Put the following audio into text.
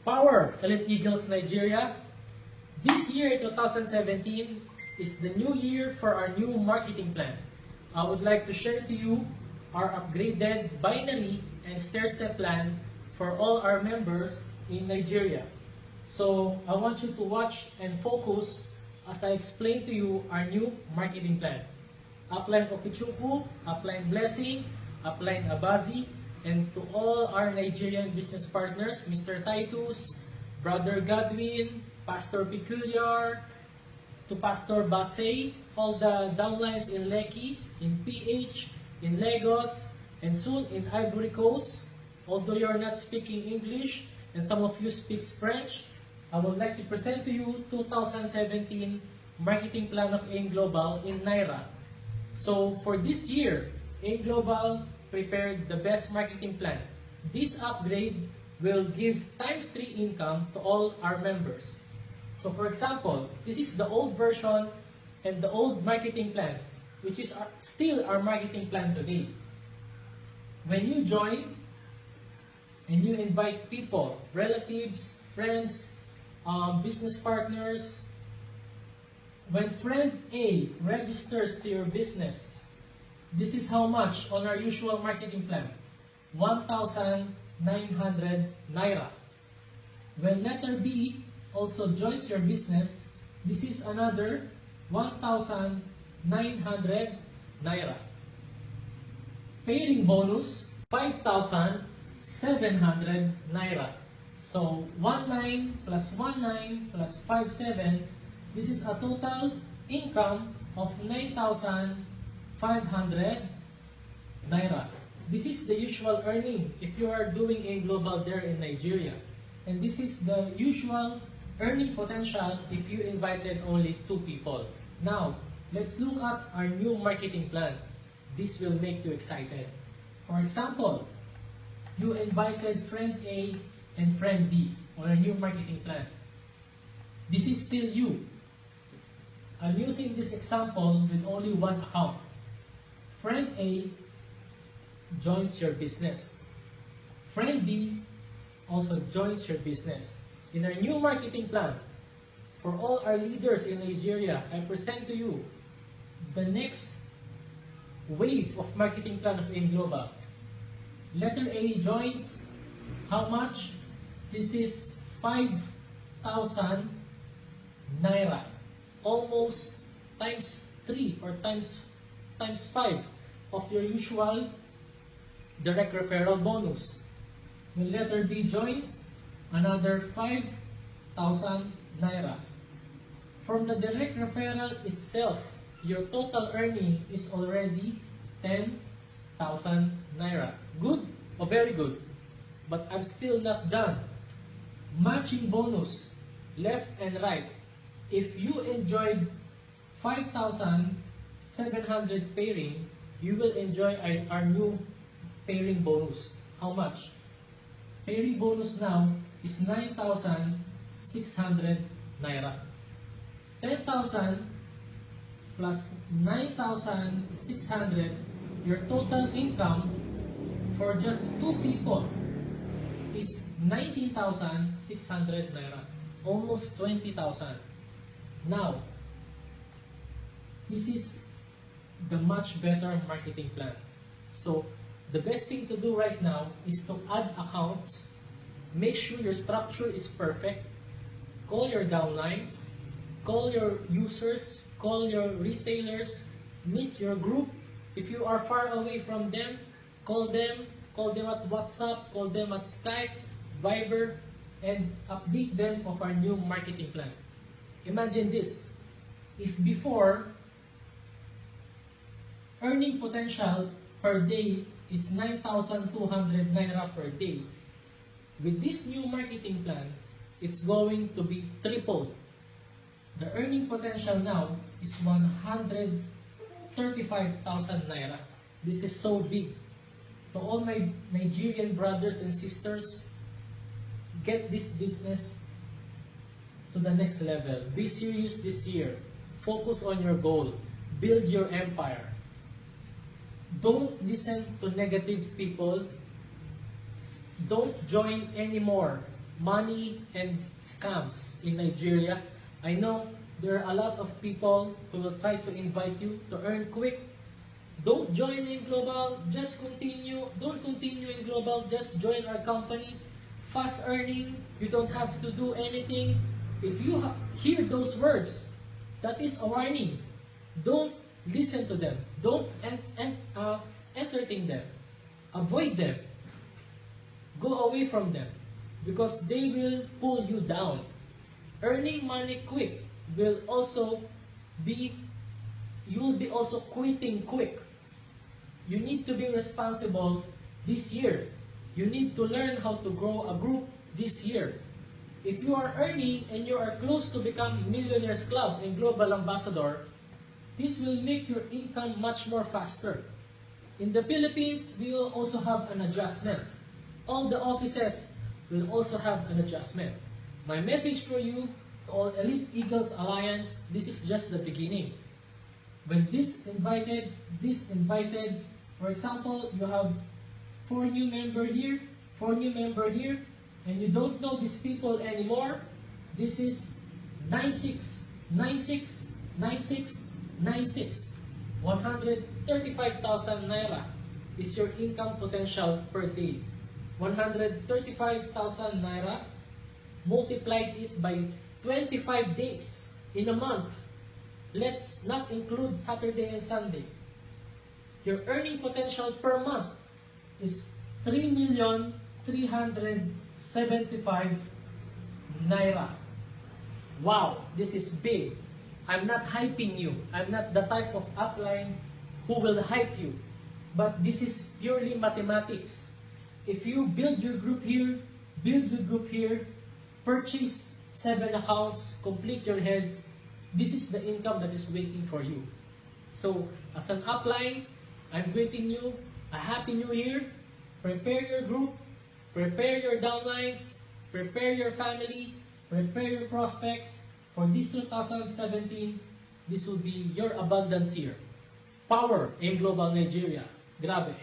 Power, Elite Eagles Nigeria. This year, 2017, is the new year for our new marketing plan. I would like to share to you our upgraded binary and stair-step plan for all our members in Nigeria. So I want you to watch and focus as I explain to you our new marketing plan. Upline Okichukwu, Upline Blessing, Upline Abazi, and to all our Nigerian business partners, Mr. Titus, Brother Godwin, Pastor Peculiar, to Pastor Basay, all the downlines in Lekki, in PH, in Lagos, and soon in Ivory Coast. Although you're not speaking English, and some of you speak French, I would like to present to you 2017 Marketing Plan of AIM Global in Naira. So for this year, AIM Global prepared the best marketing plan. This upgrade will give ×3 income to all our members. So for example, this is the old version and the old marketing plan, which is still our marketing plan today. When you join and you invite people, relatives, friends, business partners, when friend A registers to your business, this is how much on our usual marketing plan, 1,900 Naira. When letter B also joins your business, this is another 1,900 Naira. Pairing bonus, 5,700 Naira. So 19 plus 19 plus 57, this is a total income of 9,500 Naira. This is the usual earning if you are doing AIM Global there in Nigeria. And this is the usual earning potential if you invited only 2 people. Now, let's look at our new marketing plan. This will make you excited. For example, you invited friend A and friend B on a new marketing plan. This is still you. I'm using this example with only one account. Friend A joins your business. Friend B also joins your business. In our new marketing plan, for all our leaders in Nigeria, I present to you the next wave of marketing plan of AIM Global. Letter A joins how much? This is 5,000 Naira. Almost ×3 or ×5 of your usual direct referral bonus. When letter B joins, another 5,000 Naira. From the direct referral itself, your total earning is already 10,000 Naira. Good or very good? But I'm still not done. Matching bonus, left and right. If you enjoyed 5,700 pairing, you will enjoy our new pairing bonus. How much? Pairing bonus now is 9,600 Naira. 10,000 plus 9,600, your total income for just 2 people is 19,600 Naira. Almost 20,000. Now, this is the much better marketing plan. So, the best thing to do right now is to add accounts, make sure your structure is perfect, call your downlines, call your users, call your retailers, meet your group. If you are far away from them at WhatsApp, call them at Skype, Viber, and update them of our new marketing plan. Imagine this, if before, earning potential per day is 9,200 Naira per day, with this new marketing plan, it's going to be tripled. The earning potential now is 135,000 Naira. This is so big. To all my Nigerian brothers and sisters, get this business to the next level. Be serious this year. Focus on your goal. Build your empire. Don't listen to negative people. Don't join anymore money and scams in Nigeria. I know there are a lot of people who will try to invite you to earn quick. Don't join in Global, just continue. Don't continue in Global, just join our company. Fast earning, you don't have to do anything. If you hear those words, that is a warning. Don't listen to them. Don't entertain them. Avoid them. Go away from them because they will pull you down. Earning money quick will also be, you will be also quitting quick. You need to be responsible this year. You need to learn how to grow a group this year. If you are earning and you are close to become Millionaires Club and Global Ambassador, this will make your income much more faster. In the Philippines, we will also have an adjustment. All the offices will also have an adjustment. My message for you, to all Elite Eagles Alliance, this is just the beginning. When this invited, for example, you have 4 new members here, 4 new members here, and you don't know these people anymore, this is 96, 96, 96, 96. 135,000 naira is your income potential per day. 135,000 naira, multiplied it by 25 days in a month. Let's not include Saturday and Sunday. Your earning potential per month is 3,375,000 naira. Wow, this is big. I'm not hyping you. I'm not the type of upline who will hype you. But this is purely mathematics. If you build your group here, purchase 7 accounts, complete your heads, this is the income that is waiting for you. So, as an upline, I'm greeting you a Happy New Year. Prepare your group, prepare your downlines, prepare your family, prepare your prospects. For this 2017, this will be your abundance year. Power in Global Nigeria. Grabe.